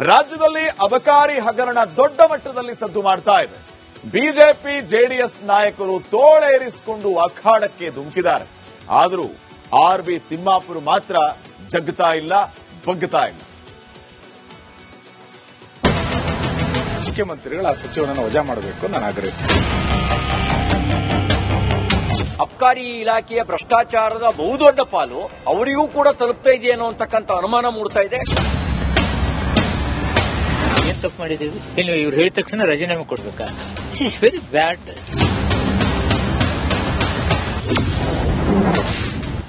ರಾಜ್ಯದಲ್ಲಿ ಅಬಕಾರಿ ಹಗರಣ ದೊಡ್ಡ ಮಟ್ಟದಲ್ಲಿ ಸದ್ದು ಮಾಡ್ತಾ ಇದೆ. ಬಿಜೆಪಿ ಜೆಡಿಎಸ್ ನಾಯಕರು ತೋಳೇರಿಸಿಕೊಂಡು ಅಖಾಡಕ್ಕೆ ಧುಮುಕಿದ್ದಾರೆ. ಆದರೂ ಆರ್.ಬಿ. ತಿಮ್ಮಾಪುರ ಮಾತ್ರ ಜಗ್ತಾ ಇಲ್ಲ, ಬಗ್ತಾ ಇಲ್ಲ. ಮುಖ್ಯಮಂತ್ರಿಗಳು ಆ ಸಚಿವನನ್ನು ವಜಾ ಮಾಡಬೇಕು ನಾನು ಆಗ್ರಹಿಸ್ತೇನೆ. ಅಬಕಾರಿ ಇಲಾಖೆಯ ಭ್ರಷ್ಟಾಚಾರದ ಬಹುದೊಡ್ಡ ಪಾಲು ಅವರಿಗೂ ಕೂಡ ತಲುಪ್ತಾ ಇದೆಯೇನೋ ಅಂತಕ್ಕಂಥ ಅನುಮಾನ ಮೂಡ್ತಾ ಇದೆ. ಏನ್ ತಪ್ಪು ಮಾಡಿದ್ದೀವಿ? ಇನ್ನು ಇವ್ರು ಹೇಳಿದ ತಕ್ಷಣ ರಾಜೀನಾಮೆ ಕೊಡ್ಬೇಕಾ? ದಿಸ್ ಇಸ್ ವೆರಿ ಬ್ಯಾಡ್.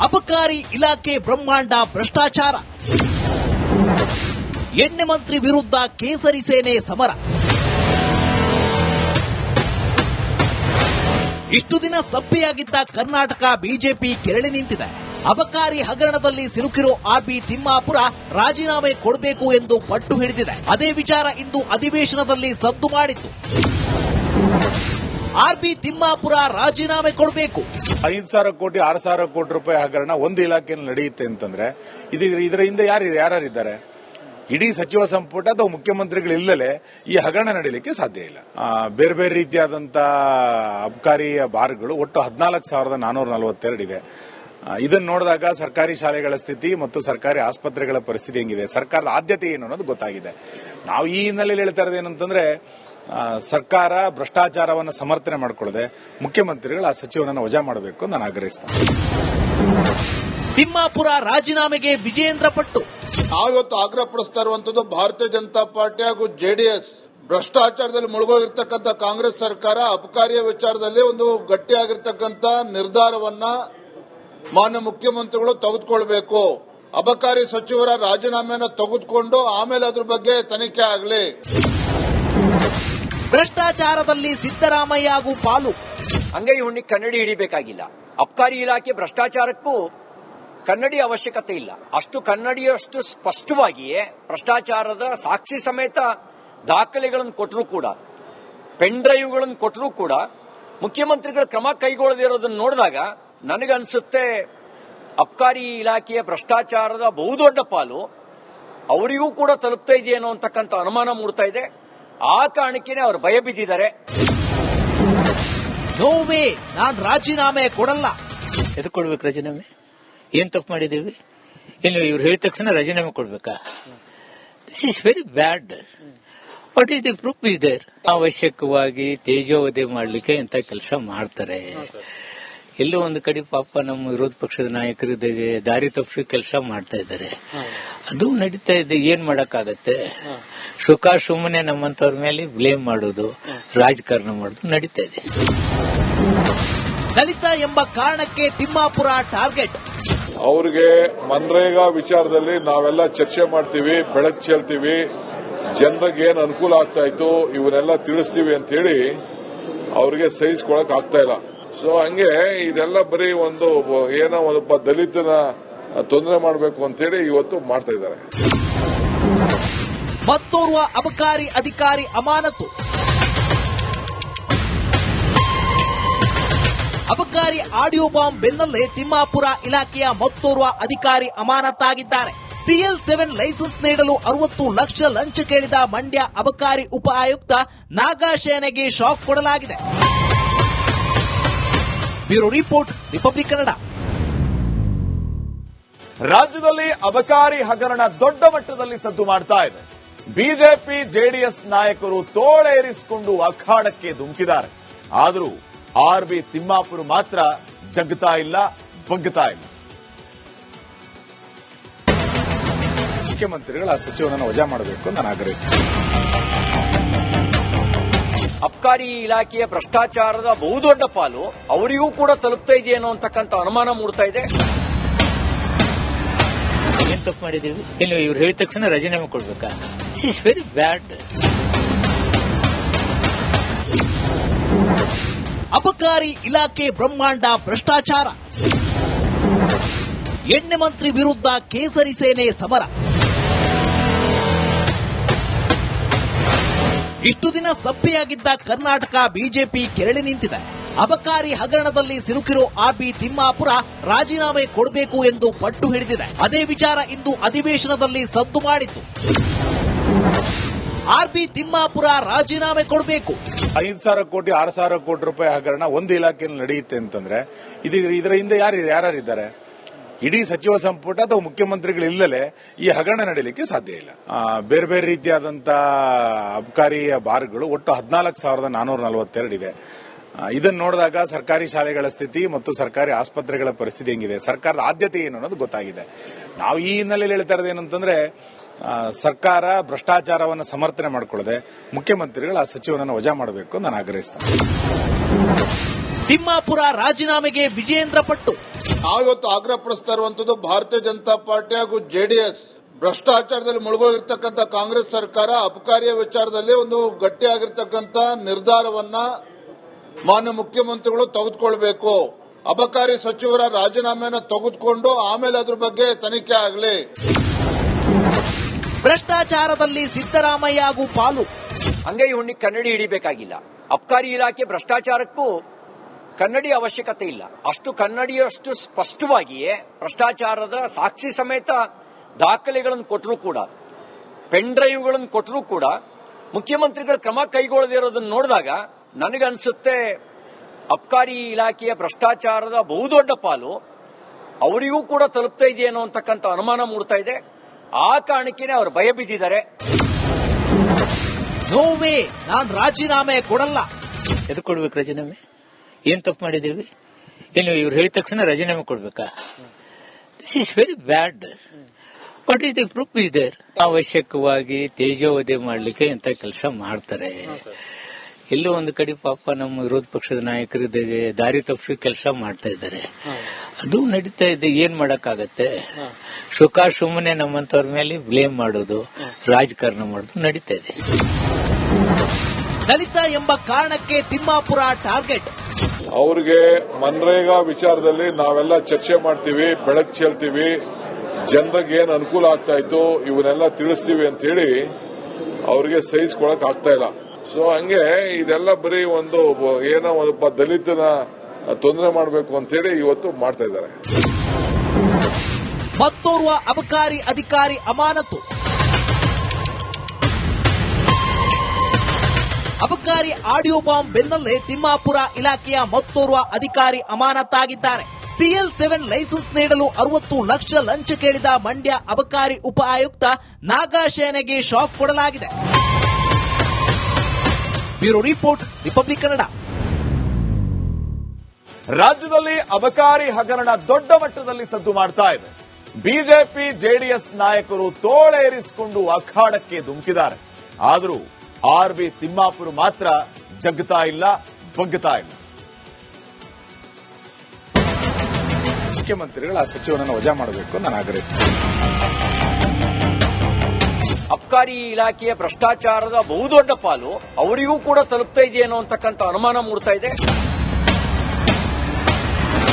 ಅಬಕಾರಿ ಇಲಾಖೆ ಬ್ರಹ್ಮಾಂಡ ಭ್ರಷ್ಟಾಚಾರ. ಎಣ್ಣೆ ಮಂತ್ರಿ ವಿರುದ್ಧ ಕೇಸರಿ ಸೇನೆ ಸಮರ. ಇಷ್ಟು ದಿನ ಸಭ್ಯೆಯಾಗಿದ್ದ ಕರ್ನಾಟಕ ಬಿಜೆಪಿ ಕೆರಳಿ ನಿಂತಿದೆ. ಅಬಕಾರಿ ಹಗರಣದಲ್ಲಿ ಸಿಲುಕಿರೋ ಆರ್.ಬಿ. ತಿಮ್ಮಾಪುರ ರಾಜೀನಾಮೆ ಕೊಡಬೇಕು ಎಂದು ಪಟ್ಟು ಹಿಡಿದಿದೆ. ಅದೇ ವಿಚಾರ ಇಂದು ಅಧಿವೇಶನದಲ್ಲಿ ಸದ್ದು ಮಾಡಿತ್ತು. ಆರ್.ಬಿ. ತಿಮ್ಮಾಪುರ ರಾಜೀನಾಮೆ ಕೊಡಬೇಕು. 5,000 ಕೋಟಿ 6,000 ಕೋಟಿ ರೂಪಾಯಿ ಹಗರಣ ಒಂದು ಇಲಾಖೆಯಲ್ಲಿ ನಡೆಯುತ್ತೆ ಅಂತಂದ್ರೆ ಇದರ ಹಿಂದೆ ಯಾರ್ಯಾರಿದ್ದಾರೆ? ಇಡೀ ಸಚಿವ ಸಂಪುಟ ಅಥವಾ ಮುಖ್ಯಮಂತ್ರಿಗಳಿಲ್ಲದೆ ಈ ಹಗರಣ ನಡೆಯಲಿಕ್ಕೆ ಸಾಧ್ಯ ಇಲ್ಲ. ಬೇರೆ ಬೇರೆ ರೀತಿಯಾದಂತಹ ಅಬಕಾರಿ ಬಾರ್ಗಳು ಒಟ್ಟು 14,442 ಇದೆ. ಇದನ್ನು ನೋಡಿದಾಗ ಸರ್ಕಾರಿ ಶಾಲೆಗಳ ಸ್ಥಿತಿ ಮತ್ತು ಸರ್ಕಾರಿ ಆಸ್ಪತ್ರೆಗಳ ಪರಿಸ್ಥಿತಿ ಹೆಂಗಿದೆ, ಸರ್ಕಾರದ ಆದ್ಯತೆ ಏನು ಅನ್ನೋದು ಗೊತ್ತಾಗಿದೆ. ನಾವು ಈ ಹಿನ್ನೆಲೆಯಲ್ಲಿ ಹೇಳ್ತಾ ಇರೋದು ಏನಂತಂದ್ರೆ ಸರ್ಕಾರ ಭ್ರಷ್ಟಾಚಾರವನ್ನು ಸಮರ್ಥನೆ ಮಾಡಿಕೊಳ್ಳದೆ ಮುಖ್ಯಮಂತ್ರಿಗಳು ಆ ಸಚಿವನನ್ನು ವಜಾ ಮಾಡಬೇಕು ನಾನು ಆಗ್ರಹಿಸ್ತೇನೆ. ತಿಮ್ಮಾಪುರ ರಾಜೀನಾಮೆಗೆ ವಿಜೇಂದ್ರ ಪಟ್ಟು. ನಾವಿವತ್ತು ಆಗ್ರಹ ಪಡಿಸ್ತಾ ಇರುವಂತದ್ದು ಭಾರತೀಯ ಜನತಾ ಪಾರ್ಟಿ ಹಾಗೂ ಜೆಡಿಎಸ್ ಭ್ರಷ್ಟಾಚಾರದಲ್ಲಿ ಮುಳುಗೋಗಿರ್ತಕ್ಕಂಥ ಕಾಂಗ್ರೆಸ್ ಸರ್ಕಾರ ಅಬಕಾರಿಯ ವಿಚಾರದಲ್ಲಿ ಒಂದು ಗಟ್ಟಿಯಾಗಿರ್ತಕ್ಕಂಥ ನಿರ್ಧಾರವನ್ನ ಮಾನ್ಯ ಮುಖ್ಯಮಂತ್ರಿಗಳು ತೆಗೆದುಕೊಳ್ಬೇಕು. ಅಬಕಾರಿ ಸಚಿವರ ರಾಜೀನಾಮೆಯನ್ನು ತೆಗೆದುಕೊಂಡು ಆಮೇಲೆ ಅದ್ರ ಬಗ್ಗೆ ತನಿಖೆ ಆಗಲಿ. ಭ್ರಷ್ಟಾಚಾರದಲ್ಲಿ ಸಿದ್ದರಾಮಯ್ಯ ಹಾಗೂ ಪಾಲು. ಅಂಗೈ ಹುಣ್ಣಿ ಕನ್ನಡಿ ಹಿಡಿಬೇಕಾಗಿಲ್ಲ. ಅಬಕಾರಿ ಇಲಾಖೆ ಭ್ರಷ್ಟಾಚಾರಕ್ಕೂ ಕನ್ನಡಿ ಅವಶ್ಯಕತೆ ಇಲ್ಲ. ಅಷ್ಟು ಕನ್ನಡಿಯಷ್ಟು ಸ್ಪಷ್ಟವಾಗಿಯೇ ಭ್ರಷ್ಟಾಚಾರದ ಸಾಕ್ಷಿ ಸಮೇತ ದಾಖಲೆಗಳನ್ನು ಕೊಟ್ಟರೂ ಕೂಡ, ಪೆನ್ ಡ್ರೈವ್ಗಳನ್ನು ಕೊಟ್ಟರೂ ಕೂಡ ಮುಖ್ಯಮಂತ್ರಿಗಳು ಕ್ರಮ ಕೈಗೊಳ್ಳದಿರೋದನ್ನು ನೋಡಿದಾಗ ನನಗನ್ಸುತ್ತೆ ಅಬಕಾರಿ ಇಲಾಖೆಯ ಭ್ರಷ್ಟಾಚಾರದ ಬಹುದೊಡ್ಡ ಪಾಲು ಅವರಿಗೂ ಕೂಡ ತಲುಪ್ತಾ ಇದೆಯೇನೋ ಅಂತಕ್ಕಂಥ ಅನುಮಾನ ಮೂಡ್ತಾ ಇದೆ. ಆ ಕಾರಣಕ್ಕೆ ಅವರು ಭಯ ಬಿದ್ದಿದ್ದಾರೆ. ನೋವೇ, ನಾನು ರಾಜೀನಾಮೆ ಕೊಡಲ್ಲ. ಎದಕ್ಕೆ ಕೊಡ್ಬೇಕು ರಾಜೀನಾಮೆ? ಏನ್ ತಪ್ಪು ಮಾಡಿದ್ದೀವಿ? ಇನ್ನು ಇವ್ರು ಹೇಳಿದ ತಕ್ಷಣ ರಾಜೀನಾಮೆ ಕೊಡ್ಬೇಕಾ? This is very bad. What is the proof is there? ಅವಶ್ಯಕವಾಗಿ ತೇಜೋವಧೆ ಮಾಡಲಿಕ್ಕೆ ಇಂಥ ಕೆಲಸ ಮಾಡ್ತಾರೆ. ಎಲ್ಲೋ ಒಂದು ಕಡೆ ಪಾಪ ನಮ್ಮ ವಿರೋಧ ಪಕ್ಷದ ನಾಯಕರು ದಾರಿ ತಪ್ಪಿಸಿ ಕೆಲಸ ಮಾಡ್ತಾ ಇದ್ದಾರೆ. ಅದು ನಡೀತಾ ಇದೆ. ಏನ್ ಮಾಡಕ್ಕಾಗತ್ತೆ? ಸುಖ ಸುಮ್ಮನೆ ನಮ್ಮಂತವ್ರ ಮೇಲೆ ಬ್ಲೇಮ್ ಮಾಡೋದು, ರಾಜಕಾರಣ ಮಾಡೋದು ನಡೀತಾ ಇದೆ. ದಲಿತ ಎಂಬ ಕಾರಣಕ್ಕೆ ತಿಮ್ಮಾಪುರ ಟಾರ್ಗೆಟ್. ಅವ್ರಿಗೆ ಮನ್ರೇಗಾ ವಿಚಾರದಲ್ಲಿ ನಾವೆಲ್ಲ ಚರ್ಚೆ ಮಾಡ್ತೀವಿ, ಬೆಳಕು ಚೆಲ್ತೀವಿ, ಜನರಿಗೆ ಏನ್ ಅನುಕೂಲ ಆಗ್ತಾ ಇತ್ತು ಇವನ್ನೆಲ್ಲ ತಿಳಿಸ್ತೀವಿ ಅಂತ ಹೇಳಿ ಅವ್ರಿಗೆ ಸಹಿಸ್ಕೊಳಕ್ ಆಗ್ತಾ ಇಲ್ಲ. ಸೊ ಹಂಗೆ ಇದೆಲ್ಲ ಬರೀ ಏನೋ ಒಬ್ಬ ದಲಿತನ ತೊಂದರೆ ಮಾಡಬೇಕು ಅಂತ ಹೇಳಿ ಇವತ್ತು ಮಾಡ್ತಾ ಇದ್ದಾರೆ. ಮತ್ತೋರ್ವ ಅಬಕಾರಿ ಅಧಿಕಾರಿ ಅಮಾನತು. ಅಬಕಾರಿ ಆಡಿಯೋ ಬಾಂಬ್ ಬೆನ್ನಲ್ಲೇ ತಿಮ್ಮಾಪುರ ಇಲಾಖೆಯ ಮತ್ತೋರ್ವ ಅಧಿಕಾರಿ ಅಮಾನತಾಗಿದ್ದಾರೆ. CL7 ಲೈಸೆನ್ಸ್ ನೀಡಲು 60 ಲಕ್ಷ ಲಂಚ ಕೇಳಿದ ಮಂಡ್ಯ ಅಬಕಾರಿ ಉಪ ಆಯುಕ್ತ ನಾಗಾಶೇನೆಗೆ ಶಾಕ್ ಕೊಡಲಾಗಿದೆ. Bureau report, republic Kannada. ರಾಜ್ಯದಲ್ಲಿ ಅಬಕಾರಿ ಹಗರಣ ದೊಡ್ಡ ಮಟ್ಟದಲ್ಲಿ ಸದ್ದು ಮಾಡ್ತಾ ಇದೆ. ಬಿಜೆಪಿ ಜೆಡಿಎಸ್ ನಾಯಕರು ತೋಳೇರಿಸಿಕೊಂಡು ಅಖಾಡಕ್ಕೆ ಧುಮುಕಿದ್ದಾರೆ. ಆದರೂ ಆರ್.ಬಿ. ತಿಮ್ಮಾಪುರ ಮಾತ್ರ ಜಗ್ತಾ ಇಲ್ಲ, ಬಗ್ತಾ ಇಲ್ಲ. ಮುಖ್ಯಮಂತ್ರಿಗಳು ಆ ಸಚಿವನನ್ನು ವಜಾ ಮಾಡಬೇಕು ನಾನು ಆಗ್ರಹಿಸ್ತೇನೆ. ಅಬಕಾರಿ ಇಲಾಖೆಯ ಭ್ರಷ್ಟಾಚಾರದ ಬಹುದೊಡ್ಡ ಪಾಲು ಅವರಿಗೂ ಕೂಡ ತಲುಪ್ತಾ ಇದೆಯೇನೋ ಅಂತಕ್ಕಂಥ ಅನುಮಾನ ಮೂಡ್ತಾ ಇದೆ. ಏನ್ ತಪ್ಪು ಮಾಡಿದ್ದೀವಿ? ಇನ್ನು ಇವ್ರು ಹೇಳಿದ ತಕ್ಷಣ ರಾಜೀನಾಮೆ ಕೊಡ್ಬೇಕಾ? ದಿಸ್ ಇಸ್ ವೆರಿ ಬ್ಯಾಡ್. ಅಬಕಾರಿ ಇಲಾಖೆ ಬ್ರಹ್ಮಾಂಡ ಭ್ರಷ್ಟಾಚಾರ. ಎಣ್ಣೆ ಮಂತ್ರಿ ವಿರುದ್ಧ ಕೇಸರಿ ಸೇನೆ ಸಮರ. ಇಷ್ಟು ದಿನ ಸಭ್ಯೆಯಾಗಿದ್ದ ಕರ್ನಾಟಕ ಬಿಜೆಪಿ ಕೆರಳಿ ನಿಂತಿದೆ. ಅಬಕಾರಿ ಹಗರಣದಲ್ಲಿ ಸಿಲುಕಿರೋ ಆರ್.ಬಿ. ತಿಮ್ಮಾಪುರ ರಾಜೀನಾಮೆ ಕೊಡಬೇಕು ಎಂದು ಪಟ್ಟು ಹಿಡಿದಿದೆ. ಅದೇ ವಿಚಾರ ಇಂದು ಅಧಿವೇಶನದಲ್ಲಿ ಸದ್ದು ಮಾಡಿತ್ತು. ಆರ್ಬಿ ತಿಮ್ಮಾಪುರ ರಾಜೀನಾಮೆ ಕೊಡಬೇಕು. 5,000 ಕೋಟಿ 6,000 ಕೋಟಿ ರೂಪಾಯಿ ಹಗರಣ ಒಂದು ಇಲಾಖೆಯಲ್ಲಿ ನಡೆಯುತ್ತೆ ಅಂತಂದ್ರೆ ಇದರ ಹಿಂದೆ ಯಾರ್ಯಾರಿದ್ದಾರೆ? ಇಡೀ ಸಚಿವ ಸಂಪುಟ ಅಥವಾ ಮುಖ್ಯಮಂತ್ರಿಗಳು ಇಲ್ಲದೆ ಈ ಹಗರಣ ನಡೆಯಲಿಕ್ಕೆ ಸಾಧ್ಯ ಇಲ್ಲ. ಬೇರೆ ಬೇರೆ ರೀತಿಯಾದಂತಹ ಅಬಕಾರಿ ಬಾರ್ಗಳು ಒಟ್ಟು 14,442 ಇದೆ. ಇದನ್ನು ನೋಡಿದಾಗ ಸರ್ಕಾರಿ ಶಾಲೆಗಳ ಸ್ಥಿತಿ ಮತ್ತು ಸರ್ಕಾರಿ ಆಸ್ಪತ್ರೆಗಳ ಪರಿಸ್ಥಿತಿ ಹೆಂಗಿದೆ, ಸರ್ಕಾರದ ಆದ್ಯತೆ ಏನು ಅನ್ನೋದು ಗೊತ್ತಾಗಿದೆ. ನಾವು ಈ ಹಿನ್ನೆಲೆಯಲ್ಲಿ ಹೇಳ್ತಾ ಇರೋದು ಏನಂತಂದ್ರೆ ಸರ್ಕಾರ ಭ್ರಷ್ಟಾಚಾರವನ್ನು ಸಮರ್ಥನೆ ಮಾಡಿಕೊಳ್ಳದೆ ಮುಖ್ಯಮಂತ್ರಿಗಳು ಆ ಸಚಿವನನ್ನು ವಜಾ ಮಾಡಬೇಕು ನಾನು ಆಗ್ರಹಿಸ್ತೇನೆ. ತಿಮ್ಮಾಪುರ ರಾಜೀನಾಮೆಗೆ ವಿಜೇಂದ್ರ ಪಟ್ಟು. ನಾವಿವತ್ತು ಆಗ್ರಹ ಪಡಿಸ್ತಾ ಇರುವಂತದ್ದು ಭಾರತೀಯ ಜನತಾ ಪಾರ್ಟಿ ಹಾಗೂ ಜೆಡಿಎಸ್ ಭ್ರಷ್ಟಾಚಾರದಲ್ಲಿ ಮುಳುಗೋಗಿರ್ತಕ್ಕಂಥ ಕಾಂಗ್ರೆಸ್ ಸರ್ಕಾರ ಅಬಕಾರಿಯ ವಿಚಾರದಲ್ಲಿ ಒಂದು ಗಟ್ಟಿಯಾಗಿರ್ತಕ್ಕಂಥ ನಿರ್ಧಾರವನ್ನ ಮಾನ್ಯ ಮುಖ್ಯಮಂತ್ರಿಗಳು ತೆಗೆದುಕೊಳ್ಬೇಕು. ಅಬಕಾರಿ ಸಚಿವರ ರಾಜೀನಾಮೆಯನ್ನು ತೆಗೆದುಕೊಂಡು ಆಮೇಲೆ ಅದ್ರ ಬಗ್ಗೆ ತನಿಖೆ ಆಗಲಿ. ಭ್ರಷ್ಟಾಚಾರದಲ್ಲಿ ಸಿದ್ದರಾಮಯ್ಯ ಹಾಗೂ ಪಾಲು. ಅಂಗೈ ಹುಣ್ಣಿ ಕನ್ನಡಿ ಹಿಡಿಬೇಕಾಗಿಲ್ಲ. ಅಬಕಾರಿ ಇಲಾಖೆ ಭ್ರಷ್ಟಾಚಾರಕ್ಕೂ ಕನ್ನಡಿ ಅವಶ್ಯಕತೆ ಇಲ್ಲ. ಅಷ್ಟು ಕನ್ನಡಿಯಷ್ಟು ಸ್ಪಷ್ಟವಾಗಿಯೇ ಭ್ರಷ್ಟಾಚಾರದ ಸಾಕ್ಷಿ ಸಮೇತ ದಾಖಲೆಗಳನ್ನು ಕೊಟ್ಟರೂ ಕೂಡ, ಪೆನ್ ಡ್ರೈವ್ಗಳನ್ನು ಕೊಟ್ಟರೂ ಕೂಡ ಮುಖ್ಯಮಂತ್ರಿಗಳು ಕ್ರಮ ಕೈಗೊಳ್ಳದಿರೋದನ್ನು ನೋಡಿದಾಗ ನನಗನ್ಸುತ್ತೆ ಅಬಕಾರಿ ಇಲಾಖೆಯ ಭ್ರಷ್ಟಾಚಾರದ ಬಹುದೊಡ್ಡ ಪಾಲು ಅವರಿಗೂ ಕೂಡ ತಲುಪ್ತಾ ಇದೆಯೇನೋ ಅಂತಕ್ಕಂಥ ಅನುಮಾನ ಮೂಡ್ತಾ ಇದೆ. ಆ ಕಾರಣಕ್ಕೆ ಅವರು ಭಯ ಬಿದ್ದಿದ್ದಾರೆ. ನೋವೇ, ನಾನ್ ರಾಜೀನಾಮೆ ಕೊಡಲ್ಲ. ಎದಕ್ಕೆ ಕೊಡ್ಬೇಕು ರಾಜೀನಾಮೆ? ಏನ್ ತಪ್ಪು ಮಾಡಿದ್ದೀವಿ? ಏನು ಇವ್ರು ಹೇಳಿದ ತಕ್ಷಣ ರಾಜೀನಾಮೆ ಕೊಡ್ಬೇಕಾ? This is very bad. What is the proof is there? ಅವಶ್ಯಕವಾಗಿ ತೇಜೋವಧೆ ಮಾಡಲಿಕ್ಕೆ ಇಂಥ ಕೆಲಸ ಮಾಡ್ತಾರೆ. ಎಲ್ಲೋ ಒಂದು ಕಡೆ ಪಾಪ ನಮ್ಮ ವಿರೋಧ ಪಕ್ಷದ ನಾಯಕರು ದಾರಿ ತಪ್ಪಿಸಿ ಕೆಲಸ ಮಾಡ್ತಾ ಇದ್ದಾರೆ. ಅದು ನಡೀತಾ ಇದೆ. ಏನ್ ಮಾಡಕ್ಕಾಗತ್ತೆ? ಸುಮ್ಮನೆ ನಮ್ಮಂತವ್ರ ಮೇಲೆ ಬ್ಲೇಮ್ ಮಾಡೋದು, ರಾಜಕಾರಣ ಮಾಡೋದು ನಡೀತಾ ಇದೆ. ದಲಿತ ಎಂಬ ಕಾರಣಕ್ಕೆ ತಿಮ್ಮಾಪುರ ಟಾರ್ಗೆಟ್. ಅವ್ರಿಗೆ ಮನ್ರೇಗಾ ವಿಚಾರದಲ್ಲಿ ನಾವೆಲ್ಲ ಚರ್ಚೆ ಮಾಡ್ತೀವಿ, ಬೆಳಕು ಚೆಲ್ತೀವಿ, ಜನರಿಗೆ ಏನ್ ಅನುಕೂಲ ಆಗ್ತಾ ಇತ್ತು ಇವನ್ನೆಲ್ಲ ತಿಳಿಸ್ತೀವಿ ಅಂತ ಹೇಳಿ ಅವ್ರಿಗೆ ಸಹಿಸ್ಕೊಳಕ್ ಆಗ್ತಾ ಇಲ್ಲ. ಸೊ ಹಂಗೆ ಇದೆಲ್ಲ ಬರೀ ಒಂದು ಏನೋ ಒಬ್ಬ ದಲಿತನ ತೊಂದರೆ ಮಾಡಬೇಕು ಅಂತ ಹೇಳಿ ಇವತ್ತು ಮಾಡ್ತಾ ಇದ್ದಾರೆ. ಮತ್ತೋರ್ವ ಅಬಕಾರಿ ಅಧಿಕಾರಿ ಅಮಾನತು. ಅಬಕಾರಿ ಆಡಿಯೋ ಬಾಂಬ್ ಬೆನ್ನಲ್ಲೇ ತಿಮ್ಮಾಪುರ ಇಲಾಖೆಯ ಮತ್ತೋರ್ವ ಅಧಿಕಾರಿ ಅಮಾನತಾಗಿದ್ದಾರೆ. CL7 ಲೈಸೆನ್ಸ್ ನೀಡಲು 60 ಲಕ್ಷ ಲಂಚ ಕೇಳಿದ ಮಂಡ್ಯ ಅಬಕಾರಿ ಉಪ ಆಯುಕ್ತ ನಾಗಾಶೇನೆಗೆ ಶಾಕ್ ಕೊಡಲಾಗಿದೆ. Bureau report, republic Kannada. ರಾಜ್ಯದಲ್ಲಿ ಅಬಕಾರಿ ಹಗರಣ ದೊಡ್ಡ ಮಟ್ಟದಲ್ಲಿ ಸದ್ದು ಮಾಡ್ತಾ ಇದೆ. ಬಿಜೆಪಿ ಜೆಡಿಎಸ್ ನಾಯಕರು ತೋಳೇರಿಸಿಕೊಂಡು ಅಖಾಡಕ್ಕೆ ಧುಮುಕಿದ್ದಾರೆ. ಆದರೂ ಆರ್ಬಿ ತಿಮ್ಮಾಪುರ ಮಾತ್ರ ಜಗ್ತಾ ಇಲ್ಲ, ಬಗ್ಗತಾ ಇಲ್ಲ. ಮುಖ್ಯಮಂತ್ರಿಗಳು ಆ ಸಚಿವನನ್ನು ವಜಾ ಮಾಡಬೇಕು ನಾನು ಆಗ್ರಹಿಸ್ತೇನೆ. ಅಬಕಾರಿ ಇಲಾಖೆಯ ಭ್ರಷ್ಟಾಚಾರದ ಬಹುದೊಡ್ಡ ಪಾಲು ಅವರಿಗೂ ಕೂಡ ತಲುಪ್ತಾ ಇದೆಯೇನೋ ಅಂತಕ್ಕಂಥ ಅನುಮಾನ ಮೂಡ್ತಾ ಇದೆ.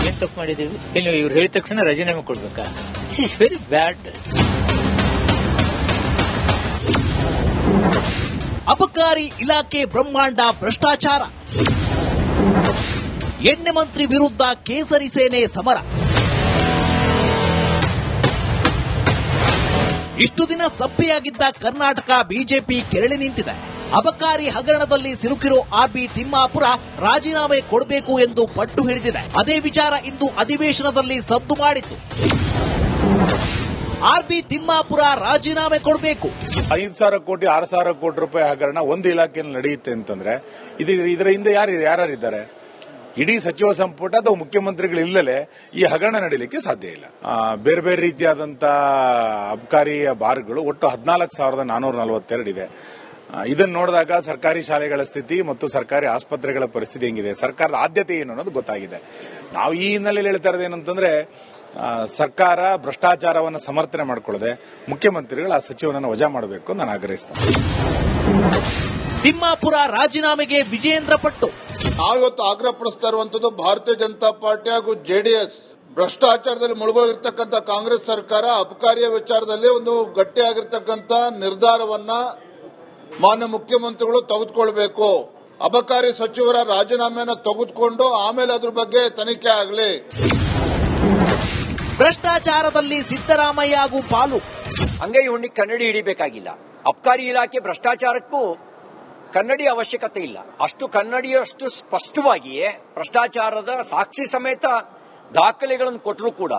ಏನ್ ತಪ್ಪು ಮಾಡಿದ್ದೀವಿ? ಏನು ಇವ್ರು ಹೇಳಿದ ತಕ್ಷಣ ರಾಜೀನಾಮೆ ಕೊಡ್ಬೇಕಾ? ದಿಸ್ ಇಸ್ ವೆರಿ ಬ್ಯಾಡ್. ಅಬಕಾರಿ ಇಲಾಖೆ ಬ್ರಹ್ಮಾಂಡ ಭ್ರಷ್ಟಾಚಾರ. ಎಣ್ಣೆ ಮಂತ್ರಿ ವಿರುದ್ಧ ಕೇಸರಿ ಸೇನೆ ಸಮರ. ಇಷ್ಟು ದಿನ ಸಪ್ಪೆಯಾಗಿದ್ದ ಕರ್ನಾಟಕ ಬಿಜೆಪಿ ಕೆರಳಿ ನಿಂತಿದೆ. ಅಬಕಾರಿ ಹಗರಣದಲ್ಲಿ ಸಿಲುಕಿರೋ ಆರ್ಬಿ ತಿಮ್ಮಾಪುರ ರಾಜೀನಾಮೆ ಕೊಡಬೇಕು ಎಂದು ಪಟ್ಟು ಹಿಡಿದಿದೆ. ಅದೇ ವಿಚಾರ ಇಂದು ಅಧಿವೇಶನದಲ್ಲಿ ಸದ್ದು ಮಾಡಿತ್ತು. ಆರ್ಬಿ ತಿಮ್ಮಾಪುರ ರಾಜೀನಾಮೆ ಕೊಡಬೇಕು. 5,000 ಕೋಟಿ 6,000 ಕೋಟಿ ರೂಪಾಯಿ ಹಗರಣ ಒಂದು ಇಲಾಖೆಯಲ್ಲಿ ನಡೆಯುತ್ತೆ ಅಂತಂದ್ರೆ ಇದರ ಹಿಂದೆ ಯಾರ್ಯಾರಿದ್ದಾರೆ? ಇಡೀ ಸಚಿವ ಸಂಪುಟ ಅಥವಾ ಮುಖ್ಯಮಂತ್ರಿಗಳು ಇಲ್ಲದೆ ಈ ಹಗರಣ ನಡೆಯಲಿಕ್ಕೆ ಸಾಧ್ಯ ಇಲ್ಲ. ಬೇರೆ ಬೇರೆ ರೀತಿಯಾದಂತಹ ಅಬಕಾರಿ ಬಾರ್ಗಳು ಒಟ್ಟು 14,442 ಇದೆ. ಇದನ್ನು ನೋಡಿದಾಗ ಸರ್ಕಾರಿ ಶಾಲೆಗಳ ಸ್ಥಿತಿ ಮತ್ತು ಸರ್ಕಾರಿ ಆಸ್ಪತ್ರೆಗಳ ಪರಿಸ್ಥಿತಿ ಹೆಂಗಿದೆ, ಸರ್ಕಾರದ ಆದ್ಯತೆ ಏನು ಅನ್ನೋದು ಗೊತ್ತಾಗಿದೆ. ನಾವು ಈ ಹಿನ್ನೆಲೆಯಲ್ಲಿ ಹೇಳ್ತಾ ಇರೋದು ಏನಂತಂದ್ರೆ ಸರ್ಕಾರ ಭ್ರಷ್ಟಾಚಾರವನ್ನು ಸಮರ್ಥನೆ ಮಾಡಿಕೊಳ್ಳದೆ ಮುಖ್ಯಮಂತ್ರಿಗಳು ಆ ಸಚಿವನನ್ನು ವಜಾ ಮಾಡಬೇಕು ನಾನು ಆಗ್ರಹಿಸ್ತೇನೆ. ತಿಮ್ಮಾಪುರ ರಾಜೀನಾಮೆಗೆ ವಿಜೇಂದ್ರ ಪಟ್ಟು. ನಾವಿವತ್ತು ಆಗ್ರಹ ಪಡಿಸ್ತಾ ಇರುವಂತದ್ದು ಭಾರತೀಯ ಜನತಾ ಪಾರ್ಟಿ ಹಾಗೂ ಜೆಡಿಎಸ್ ಭ್ರಷ್ಟಾಚಾರದಲ್ಲಿ ಮುಳುಗೋಗಿರ್ತಕ್ಕಂಥ ಕಾಂಗ್ರೆಸ್ ಸರ್ಕಾರ ಅಬಕಾರಿಯ ವಿಚಾರದಲ್ಲಿ ಒಂದು ಗಟ್ಟಿಯಾಗಿರ್ತಕ್ಕಂಥ ನಿರ್ಧಾರವನ್ನ ಮಾನ್ಯ ಮುಖ್ಯಮಂತ್ರಿಗಳು ತೆಗೆದುಕೊಳ್ಬೇಕು. ಅಬಕಾರಿ ಸಚಿವರ ರಾಜೀನಾಮೆಯನ್ನು ತೆಗೆದುಕೊಂಡು ಆಮೇಲೆ ಅದ್ರ ಬಗ್ಗೆ ತನಿಖೆ ಆಗಲಿ. ಭ್ರಷ್ಟಾಚಾರದಲ್ಲಿ ಸಿದ್ದರಾಮಯ್ಯ ಹಾಗೂ ಪಾಲು. ಅಂಗೈ ಹುಣ್ಣಿ ಕನ್ನಡಿ ಹಿಡಿಬೇಕಾಗಿಲ್ಲ. ಅಬ್ಕಾರಿ ಇಲಾಖೆ ಭ್ರಷ್ಟಾಚಾರಕ್ಕೂ ಕನ್ನಡಿ ಅವಶ್ಯಕತೆ ಇಲ್ಲ. ಅಷ್ಟು ಕನ್ನಡಿಯಷ್ಟು ಸ್ಪಷ್ಟವಾಗಿಯೇ ಭ್ರಷ್ಟಾಚಾರದ ಸಾಕ್ಷಿ ಸಮೇತ ದಾಖಲೆಗಳನ್ನು ಕೊಟ್ಟರೂ ಕೂಡ,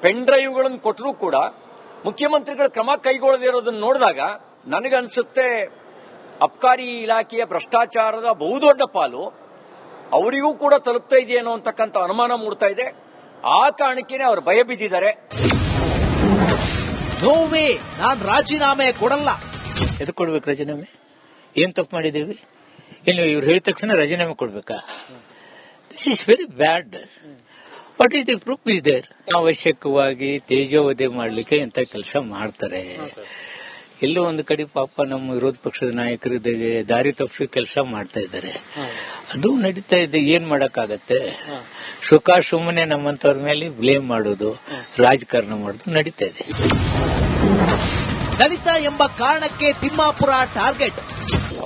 ಪೆನ್ ಡ್ರೈವ್ಗಳನ್ನು ಕೊಟ್ಟರೂ ಕೂಡ ಮುಖ್ಯಮಂತ್ರಿಗಳು ಕ್ರಮ ಕೈಗೊಳ್ಳದಿರೋದನ್ನು ನೋಡಿದಾಗ ನನಗನ್ಸುತ್ತೆ ಅಬ್ಕಾರಿ ಇಲಾಖೆಯ ಭ್ರಷ್ಟಾಚಾರದ ಬಹುದೊಡ್ಡ ಪಾಲು ಅವರಿಗೂ ಕೂಡ ತಲುಪ್ತಾ ಇದೆಯೇನೋ ಅಂತಕ್ಕಂಥ ಅನುಮಾನ ಮೂಡ್ತಾ ಇದೆ. ಆ ಕಾರಣಕ್ಕೇನೆ ಅವರು ಭಯ ಬಿದ್ದಿದ್ದಾರೆ. ನೋವೇ, ನಾನ್ ರಾಜೀನಾಮೆ ಕೊಡಲ್ಲ. ಎದಕ್ಕೆ ಕೊಡ್ಬೇಕು ರಾಜೀನಾಮೆ? ಏನ್ ತಪ್ಪು ಮಾಡಿದ್ದೀವಿ? ಇನ್ನು ಇವ್ರು ಹೇಳಿದ ತಕ್ಷಣ ರಾಜೀನಾಮೆ ಕೊಡ್ಬೇಕಾ? This is very bad. What is the proof is there? ಅವಶ್ಯಕವಾಗಿ ತೇಜೋವಧೆ ಮಾಡಲಿಕ್ಕೆ ಇಂಥ ಕೆಲಸ ಮಾಡ್ತಾರೆ. ಎಲ್ಲೋ ಒಂದು ಕಡೆ ಪಾಪ ನಮ್ಮ ವಿರೋಧ ಪಕ್ಷದ ನಾಯಕರಿದ್ದಾಗೆ ದಾರಿ ತಪ್ಪಿಸಿ ಕೆಲಸ ಮಾಡ್ತಾ ಇದ್ದಾರೆ. ಅದು ನಡೀತಾ ಇದೆ. ಏನ್ ಮಾಡಕ್ಕಾಗತ್ತೆ? ಸುಖ ಸುಮ್ಮನೆ ನಮ್ಮಂತವ್ರ ಮೇಲೆ ಬ್ಲೇಮ್ ಮಾಡೋದು, ರಾಜಕಾರಣ ಮಾಡೋದು ನಡೀತಾ ಇದೆ. ದಲಿತ ಎಂಬ ಕಾರಣಕ್ಕೆ ತಿಮ್ಮಾಪುರ ಟಾರ್ಗೆಟ್.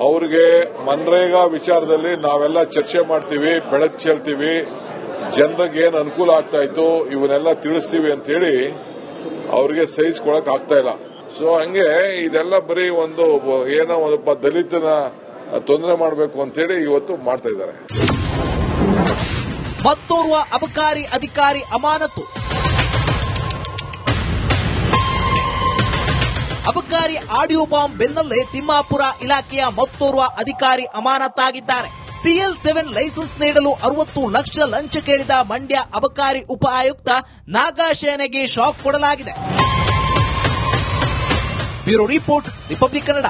ಅವ್ರಿಗೆ ಮನ್ರೇಗಾ ವಿಚಾರದಲ್ಲಿ ನಾವೆಲ್ಲ ಚರ್ಚೆ ಮಾಡ್ತೀವಿ, ಬೆಳಕು ಚೆಲ್ತೀವಿ, ಜನರಿಗೆ ಏನ್ ಅನುಕೂಲ ಆಗ್ತಾ ಇತ್ತು ಇವನ್ನೆಲ್ಲ ತಿಳಿಸ್ತೀವಿ ಅಂತ ಹೇಳಿ ಅವ್ರಿಗೆ ಸಹಿಸ್ಕೊಳಕ್ ಆಗ್ತಾ ಇಲ್ಲ. ಸೊ ಹಂಗೆ ಇದೆಲ್ಲ ಬರೀ ಒಂದು ಏನೋ ಒಬ್ಬ ದಲಿತನ ತೊಂದರೆ ಮಾಡಬೇಕು ಅಂತ ಹೇಳಿ ಇವತ್ತು ಮಾಡ್ತಾ ಇದ್ದಾರೆ. ಮತ್ತೋರ್ವ ಅಬಕಾರಿ ಅಧಿಕಾರಿ ಅಮಾನತು. ಅಬಕಾರಿ ಆಡಿಯೋ ಬಾಂಬ್ ಬೆನ್ನಲ್ಲೇ ತಿಮ್ಮಾಪುರ ಇಲಾಖೆಯ ಮತ್ತೋರ್ವ ಅಧಿಕಾರಿ ಅಮಾನತಾಗಿದ್ದಾರೆ. CL7 ಲೈಸೆನ್ಸ್ ನೀಡಲು 60 ಲಕ್ಷ ಲಂಚ ಕೇಳಿದ ಮಂಡ್ಯ ಅಬಕಾರಿ ಉಪ ಆಯುಕ್ತ ನಾಗಾಶೇನೆಗೆ ಶಾಕ್ ಕೊಡಲಾಗಿದೆ. Bureau report, republic Kannada.